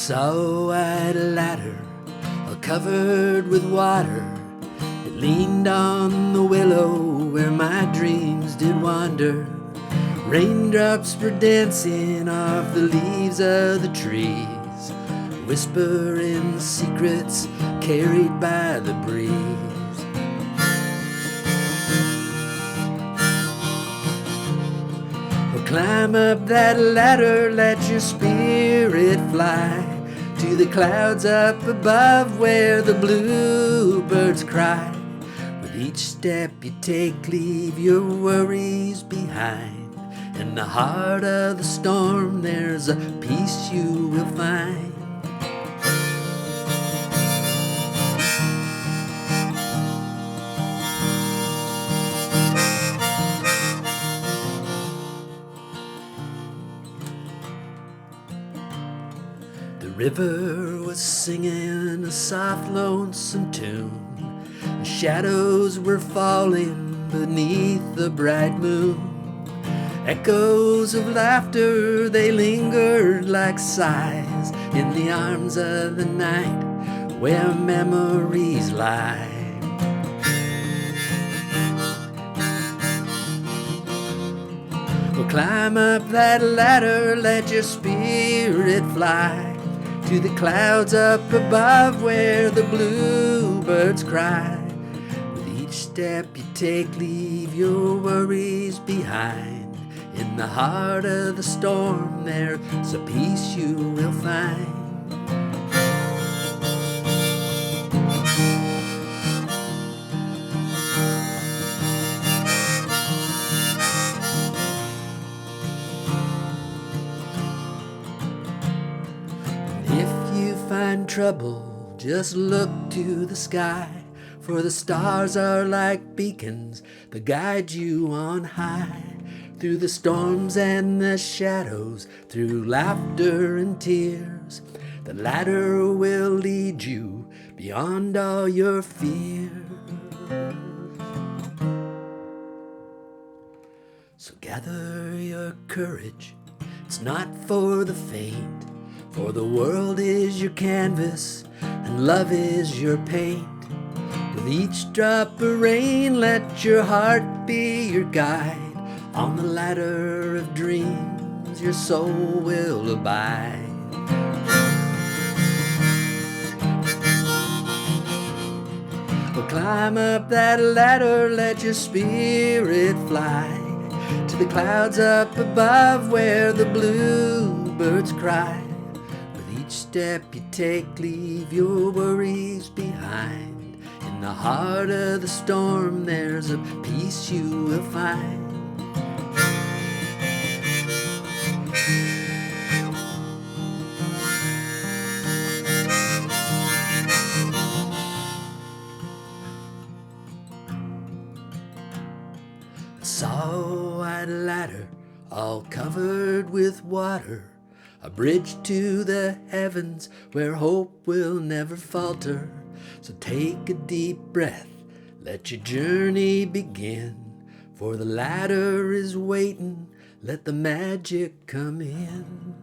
saw a white ladder, all covered with water. It leaned on the willow where my dreams did wander. Raindrops were dancing off the leaves of the trees, whispering secrets carried by the breeze. Well, climb up that ladder, let your spirit fly to the clouds up above where the bluebirds cry. With each step you take, leave your worries behind. In the heart of the storm, there's a peace you will find. The river was singing a soft, lonesome tune. The shadows were falling beneath the bright moon. Echoes of laughter, they lingered like sighs in the arms of the night where memories lie. Well, climb up that ladder, let your spirit fly to the clouds up above where the bluebirds cry. With each step you take, leave your worries behind. In the heart of the storm, there's a peace you will find. If you find trouble, just look to the sky, for the stars are like beacons that guide you on high. Through the storms and the shadows, through laughter and tears, the ladder will lead you beyond all your fears. So gather your courage, it's not for the faint, for the world is your canvas and love is your paint. With each drop of rain, let your heart be your guide. On the ladder of dreams, your soul will abide. Well, climb up that ladder, let your spirit fly to the clouds up above where the bluebirds cry. With each step you take, leave your worries behind. In the heart of the storm, there's a peace you will find. I saw a white ladder, all covered with water, a bridge to the heavens where hope will never falter. So take a deep breath, let your journey begin, for the ladder is waiting, let the magic come in.